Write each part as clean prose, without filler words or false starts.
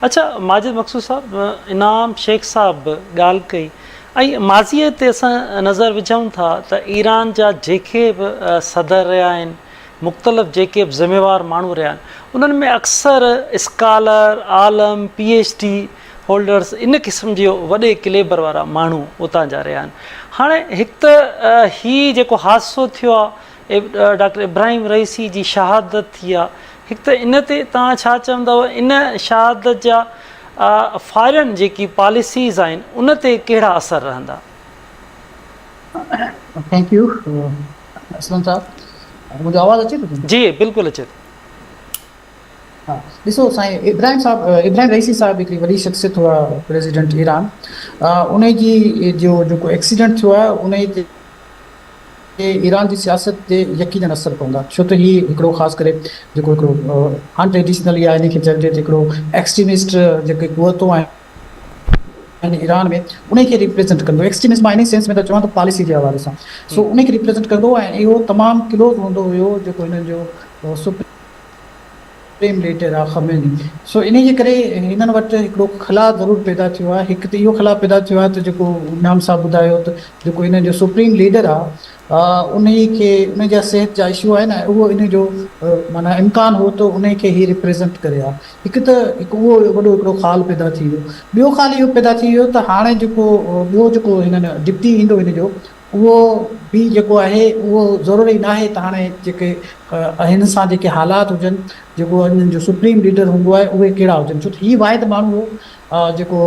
अच्छा, माजिद मक़सूद साहब, इनाम शेख साहब ॻाल्हि कई ऐं माज़ीअ ते असां नज़र विझूं था त ईरान जा जेके बि सदर रहिया आहिनि, मुख़्तलिफ़ जेके बि ज़िम्मेवार माण्हू रहिया आहिनि, उन्हनि में अक्सर स्कॉलर, आलम, PhD होल्डर्स, इन क़िस्म जो वॾे क्लेबर वारा माण्हू उतां जा रहिया आहिनि। हाणे हिकु त हीउ जेको हादसो थियो आहे, डॉक्टर इब्राहिम रईसी जी शहादत थी आहे, हिकु त इन ते तव्हां छा चवंदव? इन शहादत जा फॉरेन जेकी पॉलिसीज़ आहिनि उन ते कहिड़ा असर रहंदा? थैंक यू असलम साहब, मुंहिंजो आवाज़ अचे थो? जी बिल्कुलु अचे थो। हा, ॾिसो साईं, इब्राहिम रईसी साहिबु हिकिड़ी वॾी शख़्सियत हुआ, प्रेसिडेंट ईरान। उन जी जेको एक्सीडेंट थियो आहे उन ते ईरान जी सियासत ते यकीनन असर पवंदा, छो त हीउ हिकिड़ो ख़ासि करे जेको हिकिड़ो अनट्रेडिशनल या इन खे चइजे हिकिड़ो एक्सट्रीमिस्ट जेके क़ुवतूं आहिनि ईरान में, उन खे रिप्रेज़ेंट कंदो। एक्सट्रीमिस्ट मां इन सेंस में त चवां त पॉलिसी जे हवाले सां, सो उन खे रिप्रेज़ेंट कंदो। ऐं इहो तमामु क्लोज़ हूंदो हुयो जेको हिननि जो सुप्रीम लीडर आहे ख़मेनी। सो इन जे करे हिननि वटि हिकिड़ो ख़ला ज़रूरु पैदा थियो आहे। हिकु त इहो ख़ला पैदा थियो आहे त जेको इनाम साहब ॿुधायो त जेको हिननि जो सुप्रीम लीडर आहे, उन खे उन जा सिहत जा इशू आहिनि ऐं उहो इन जो माना इम्कान हो त उन खे ई रिप्रेज़ेंट करे आहे। हिकु त उहो वॾो हिकिड़ो ख़ाल पैदा थी वियो। ॿियो ख़ाल इहो पैदा थी वियो त हाणे जेको ॿियो जेको हिननि डिप्टी ईंदो हिन जो, उहो बि जेको आहे उहो ज़रूरी न आहे त हाणे जेके हिन सां जेके हालात हुजनि, जेको हिननि जो सुप्रीम लीडर हूंदो आहे, उहे कहिड़ा हुजनि। छो त हीउ वाहिद माण्हू हो जेको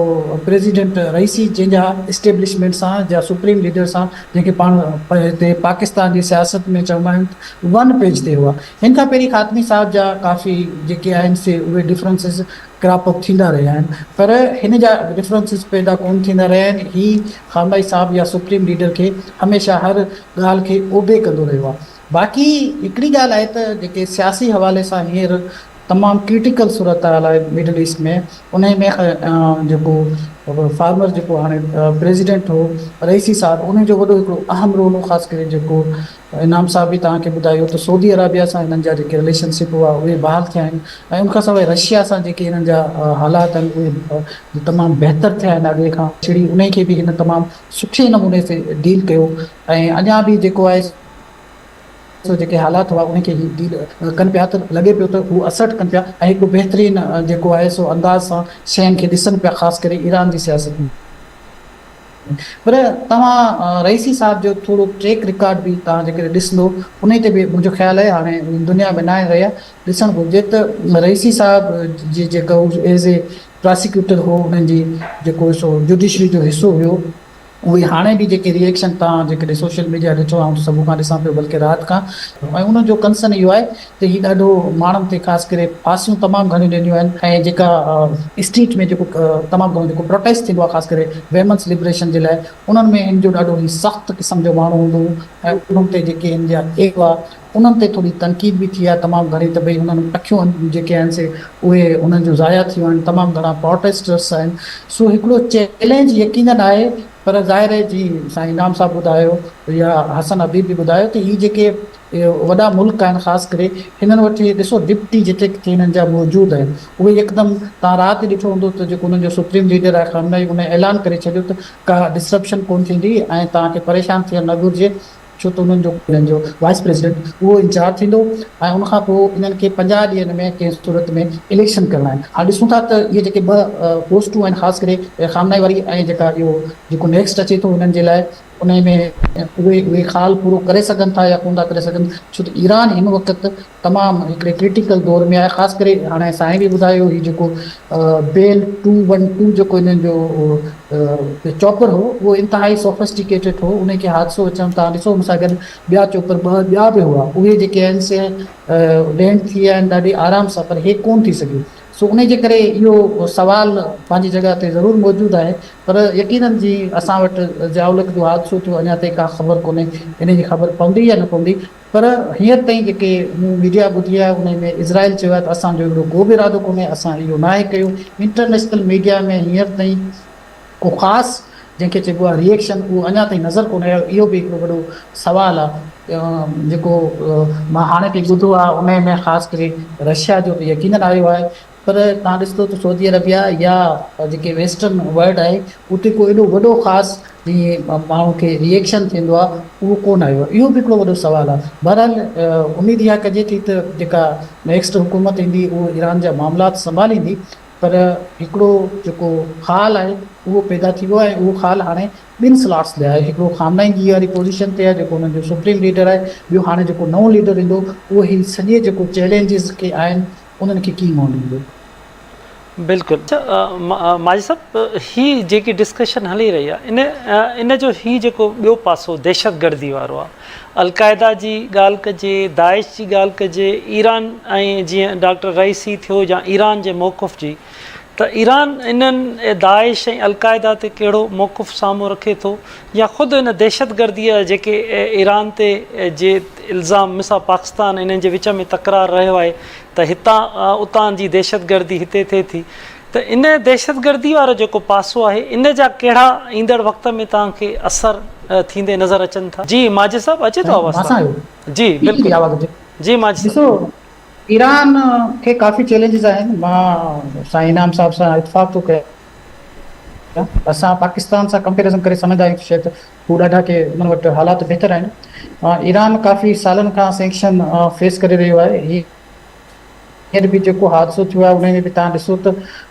प्रेसिडेंट रईसी, जंहिंजा इस्टेब्लिशमेंट सां या सुप्रीम लीडर सां, जंहिंखे पाण हिते पाकिस्तान जी सियासत में चवंदा आहिनि वन पेज ते हुआ। हिन खां पहिरीं ख़ातमी साहब जा काफ़ी जेके आहिनि से उहे डिफरेंसिस क्रॉप अप थींदा रहिया आहिनि, पर हिन जा डिफरेंसिस पैदा कोन थींदा रहिया आहिनि। ही खामनई साहब या सुप्रीम लीडर खे हमेशह हर ॻाल्हि खे ओबे कंदो रहियो आहे। बाक़ी हिकिड़ी ॻाल्हि आहे त जेके सियासी हवाले सां हींअर तमामु क्रिटिकल सूरत हाल आहे मिडल ईस्ट में, उन में जेको फार्मर जेको हाणे प्रेसिडेंट हो रईसी साहब, उन जो वॾो हिकिड़ो अहम रोल हो। ख़ासि करे जेको इनाम साहब बि तव्हांखे ॿुधायो त सऊदी अरबिया सां हिननि जा जेके रिलेशनशिप हुआ उहे बहाल थिया आहिनि, ऐं उनखां सवाइ रशिया सां जेके हिननि जा हालात आहिनि उहे तमामु बहितर थिया आहिनि अॻे खां। छड़ी उन खे बि हिन तमामु सुठे नमूने से डील कयो, ऐं अञा बि जेको आहे सो जेके हालात हुआ उनखे ही डील कनि पिया, त लॻे पियो त हू असर्ट कनि पिया ऐं हिकु बहितरीन जेको आहे सो अंदाज़ सां शयुनि खे ॾिसनि पिया, ख़ासि करे ईरान जी सियासत में। पर तव्हां रईसी साहब जो थोरो ट्रैक रिकॉर्ड बि तव्हां जेकॾहिं ॾिसंदो, उन ते बि मुंहिंजो ख़्यालु आहे हाणे दुनिया में न आहे रहिया, ॾिसणु घुरिजे त रईसी साहब जी जेको एज़ ए प्रोसिक्यूटर हो, उन्हनि जी जेको सो जुडिशरी जो हिसो हुयो, उहे हाणे बि जेके रिएक्शन तव्हां जेकॾहिं सोशल मीडिया ॾिठो आहे, सभु खां ॾिसां पियो बल्कि राति खां, ऐं उन्हनि जो कंसर्न इहो आहे त हीउ ॾाढो माण्हुनि ते ख़ासि करे फांसियूं तमामु घणियूं ॾिनियूं आहिनि, ऐं जेका स्ट्रीट में जेको तमामु घणो जेको प्रोटेस्ट थींदो आहे ख़ासि करे वेमेंस लिबरेशन जे लाइ, उन्हनि में हिन जो ॾाढो ई सख़्तु क़िस्म जो माण्हू हूंदो हो, ऐं उन्हनि ते जेके हिन जा एक हुआ उन्हनि ते थोरी तनक़ीद बि थी आहे तमामु घणी, त भई हुननि अखियूं जेके आहिनि से उहे उन्हनि जो ज़ाया थियूं आहिनि, तमामु घणा प्रोटेस्टर्स आहिनि। सो हिकिड़ो चैलेंज यकीनन आहे, पर ज़ाहिर आहे जी साईं इनाम साहब ॿुधायो या हसन हबीब बि ॿुधायो त हीअ जेके वॾा मुल्क आहिनि, ख़ासि करे हिननि वटि ॾिसो डिप्टी जेके हिननि जा मौजूदु आहिनि, उहे हिकदमि तव्हां राति ॾिठो हूंदो त जेको हुननि जो सुप्रीम लीडर आहे खामनई, उन ऐलान करे छॾियो त का डिस्ट्रप्शन कोन थींदी ऐं तव्हांखे परेशान थियणु न घुरिजे, छो त हुननि जो वाइस प्रेसिडेंट उहो इंचार्ज थींदो, ऐं उनखां पोइ इन्हनि खे 50 ॾींहंनि में कंहिं सूरत में इलेक्शन करणा आहिनि। हाणे ॾिसूं था त इहे जेके ॿ पोस्टूं आहिनि, ख़ासि करे खामनाई वारी ऐं जेका इहो जेको नेक्स्ट अचे थो हुननि जे लाइ, उन में उहे ख़ाल पूरो करे सघनि था या कोन था करे सघनि, छो त ईरान हिन वक़्तु तमामु हिकिड़े क्रिटिकल दौर में आहे। ख़ासि करे हाणे साईं बि ॿुधायो, हीउ जेको बेल 212 जेको हिननि जो चॉपर हो, उहो इंतिहाई सोफिस्टिकेटेड हो, उनखे हादसो अचनि था ॾिसो, हुन सां गॾु ॿिया चॉपर ॿिया बि हुआ, उहे जेके आहिनि से लैंड थी विया आहिनि ॾाढी आराम सां, पर हे कोन थी सघे। सो उन जे करे इहो सवाल पंहिंजी जॻह ते ज़रूरु मौजूदु आहे, पर यकीननि जी असां वटि जावलक जो हादसो थियो, अञा ताईं का ख़बर कोन्हे इन जी ख़बर पवंदी या न पवंदी। पर हींअर ताईं जेके मूं मीडिया ॿुधी आहे उन में इज़राइल चयो आहे त असांजो अहिड़ो को बि इरादो कोन्हे, असां इहो न आहे कयूं। इंटरनेशनल मीडिया में हींअर ताईं को ख़ासि जंहिंखे चइबो आहे रिएक्शन, उहो अञा ताईं नज़र कोन आयो। इहो बि हिकिड़ो वॾो सुवालु आहे जेको मां हाणे ताईं ॿुधो आहे, उन में ख़ासि करे रशिया जो त यकीनन आयो आहे पर तव्हां ॾिसंदो त सऊदी अरबिया या जेके वेस्टर्न वर्ल्ड आहे उते को एॾो वॾो ख़ासि जीअं माण्हू खे रिएक्शन थींदो आहे उहो कोन आयो आहे। इहो बि हिकिड़ो वॾो सुवालु आहे। बहरहाल उमेद इहा कजे थी त जेका नेक्स्ट हुकूमत ईंदी उहो ईरान जा मामलात संभालींदी, पर हिकिड़ो जेको ख़ाल आहे उहो पैदा थी वियो आहे। उहो ख़ाल हाणे ॿिनि स्लॉट्स ते आहे। हिकिड़ो ख़ामनाई वारी पोज़ीशन ते आहे जेको हुननि जो सुप्रीम लीडर आहे, ॿियो हाणे जेको नओं लीडर ईंदो उहो ही सॼे जेको चैलेंजिस के आहिनि उन्हनि खे कीअं मोड़ ॾींदो। बिल्कुलु। अच्छा माजी साहब, ही जेकी डिस्कशन हली रही आहे इन जो ही जेको ॿियो पासो दहशतगर्दी वारो आहे, अलक़ाइदा जी ॻाल्हि कजे, दाइश जी ॻाल्हि कजे, ईरान ऐं जीअं डॉक्टर रईसी थियो या ईरान जे मौक़ुफ़ जी, त ईरान इन्हनि दाइश ऐं अलक़ाइदा ते कहिड़ो मौक़ुफ़ साम्हूं रखे थो, या ख़ुदि इन दहशतगर्दीअ जेके ईरान ते जे इल्ज़ाम मिसां पाकिस्तान इन्हनि जे विच में तकरार रहियो आहे त हितां उतां जी दहशतगर्दी हिते थिए थी, त इन दहशतगर्दी वारो जेको पासो आहे इन जा कहिड़ा ईंदड़ वक़्त में तव्हांखे असर थींदे नज़र अचनि था? जी माजिद साहब अचे थो आवाज़? जी बिल्कुलु। जी माजिद साहब, ईरान खे काफ़ी चैलेंजिस आहिनि। मां साईं इनाम साहब सां इतफ़ाक़ थो कयां। असां पाकिस्तान सां कंपेरिज़न करे सम्झंदा आहियूं शायदि हू ॾाढा के उन्हनि वटि हालात बहितर आहिनि। ईरान काफ़ी सालनि खां सैंक्शन फेस करे रहियो आहे। हींअर बि जेको हादसो थियो आहे उन में बि तव्हां ॾिसो त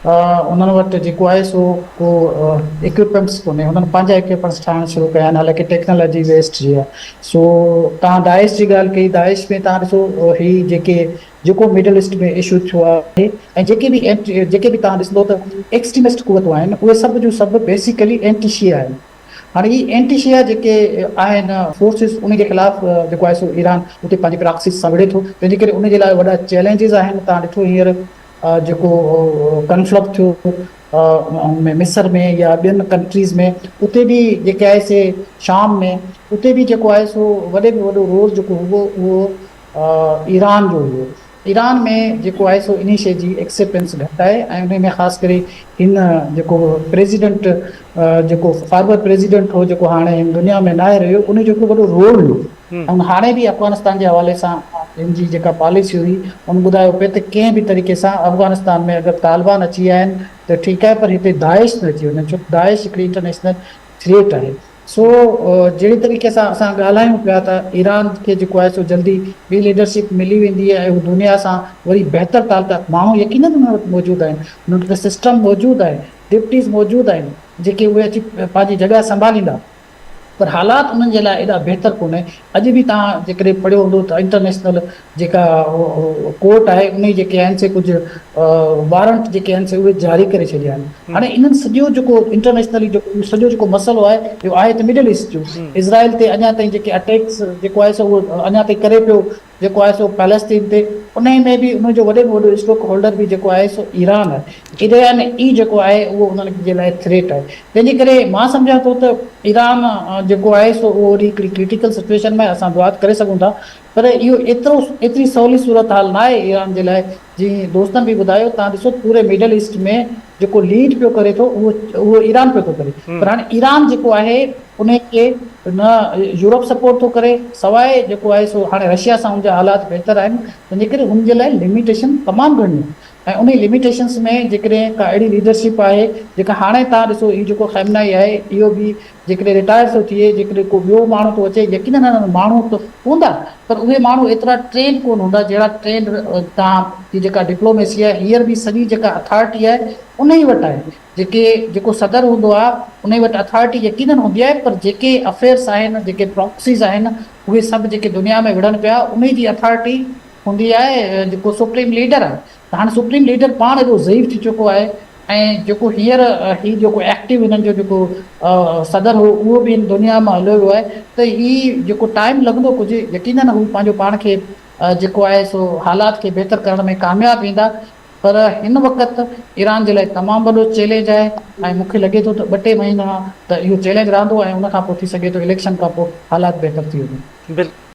उन्हनि वटि जेको आहे सो को इक्विपमेंट्स कोन्हे। हुननि पंहिंजा इक्विपमेंट्स ठाहिण शुरू कया आहिनि, हालांकि टेक्नोलॉजी वेस्ट जी आहे। सो तव्हां दाइश जी ॻाल्हि कई, दाइश में तव्हां ॾिसो ही जेको मिडल ईस्ट में इशू थियो आहे ऐं जेके बि तव्हां ॾिसंदो त एक्सट्रीमिस्ट क़ुवतूं आहिनि उहे सभु जो सभु बेसिकली एंटी शिया आहिनि। हाणे ही एंटी शिया जेके आहिनि फोर्सिस उनजे ख़िलाफ़ जेको आहे सो ईरान उते पंहिंजी प्रॉक्सिस सां विढ़े थो, तंहिंजे करे उनजे लाइ वॾा चैलेंजिस आहिनि। तव्हां ॾिठो हींअर जेको कन्फ्लिक्ट थियो मिस्र में या ॿियनि कंट्रीज़ में, उते बि जेके आहे से शाम में उते बि जेको आहे सो वॾे में वॾो रोल जेको हुओ उहो ईरान जो हुओ। ईरान में जेको आहे सो इन शइ जी एक्सेप्टेंस घटि आहे ऐं उन में ख़ासि करे हिन जेको प्रेसिडेंट जेको फॉर्मर प्रेसिडेंट हो जेको हाणे हिन दुनिया में न आहे रहियो, उन जो हिकिड़ो वॾो रोल हुओ। ऐं हाणे बि अफ़गानिस्तान जे हवाले सां हिन जी जेका पॉलिसी हुई उन ॿुधायो पिए त कंहिं बि तरीक़े सां अफ़गानिस्तान में अगरि तालिबान अची विया आहिनि त ठीकु आहे, पर हिते दाइश न अची वञे, छो दाइश हिकिड़ी इंटरनेशनल थ्रेट आहे। सो जहिड़ी तरीक़े सां असां ॻाल्हायूं पिया त ईरान खे जेको आहे सो जल्दी ॿी लीडरशिप मिली वेंदी ऐं हू दुनिया सां वरी बहितर तालुका माण्हू यकीननि हुन वटि मौजूदु आहिनि, हुननि वटि सिस्टम मौजूदु आहे, डिप्टीज़ मौजूदु आहिनि जेके उहे अची पंहिंजी जॻह संभालींदा, पर हालात उन्हनि जे लाइ एॾा बहितर कोन्हे। अॼु बि तव्हां जेकॾहिं पढ़ियो हूंदो त इंटरनेशनल जेका कोर्ट आहे उन जेके आहिनि से कुझु वारंट जेके आहिनि से उहे जारी करे छॾिया आहिनि। हाणे इन्हनि सॼो जेको इंटरनेशनली सॼो जेको मसइलो आहे इहो आहे त मिडल ईस्ट जो, इज़राइल ते अञा ताईं जेके अटैक्स जेको आहे सो उहो अञा ताईं करे पियो जेको आहे सो पैलेस्तीन ते, उन में बि उनजो वॾे में वॾो स्टॉक होल्डर बि जेको आहे सो ईरान आहे। ईरान ई जेको आहे उहो उन्हनि जे लाइ थ्रेट आहे। तंहिंजे करे मां सम्झां थो त ईरान जेको आहे सो उहो वरी हिकिड़ी क्रिटिकल सिचुएशन में असां दुआ करे सघूं था, पर इहो एतिरी सवली सूरत हाल न आहे ईरान जे लाइ। जीअं दोस्तनि बि ॿुधायो, तव्हां ॾिसो पूरे मिडल ईस्ट में जेको लीड पियो करे थो उहो ईरान पियो थो करे, पर हाणे ईरान जेको आहे उन खे न यूरोप सपोर्ट थो करे, सवाइ जेको आहे सो हाणे रशिया सां हुनजा हालात बहितर आहिनि, तंहिंजे करे हुनजे लाइ लिमिटेशन तमामु घणियूं ऐं उन लिमिटेशन्स में जेकॾहिं का अहिड़ी लीडरशिप आहे जेका हाणे तव्हां ॾिसो हीउ जेको खैमनाई आहे इहो बि जेकॾहिं रिटायर थो थिए, जेकॾहिं को ॿियो माण्हू थो अचे, यकीननि माण्हू त हूंदा पर उहे माण्हू एतिरा ट्रेन कोन हूंदा जहिड़ा ट्रेन तव्हां जेका डिप्लोमेसी आहे हींअर बि सॼी जेका अथॉरिटी आहे उन ई वटि आहे। जेको सदर हूंदो आहे उन वटि अथॉरिटी यकीननि हूंदी आहे, पर जेके अफेयर्स आहिनि, जेके प्रॉक्सीज़ आहिनि, उहे सभु जेके दुनिया में विढ़नि पिया उन जी अथॉरिटी हूंदी आहे जेको सुप्रीम लीडर आहे। त हाणे सुप्रीम लीडर पाण एॾो ज़ईफ़ थी चुको आहे ऐं जेको हींअर ही जेको एक्टिव हिननि जो जेको सदर हो उहो बि हिन दुनिया मां हलियो वियो आहे, त ही जेको टाइम लॻंदो कुझु यकीननि हू पंहिंजो पाण खे जेको आहे सो हालात खे बहितर करण में कामयाबु ईंदा, पर हिन वक़्तु ईरान जे लाइ तमामु वॾो चैलेंज आहे ऐं मूंखे लॻे थो त 2-3 महीना त इहो चैलेंज रहंदो ऐं उनखां पोइ थी सघे थो इलेक्शन खां पोइ हालात बहितर थी वञनि।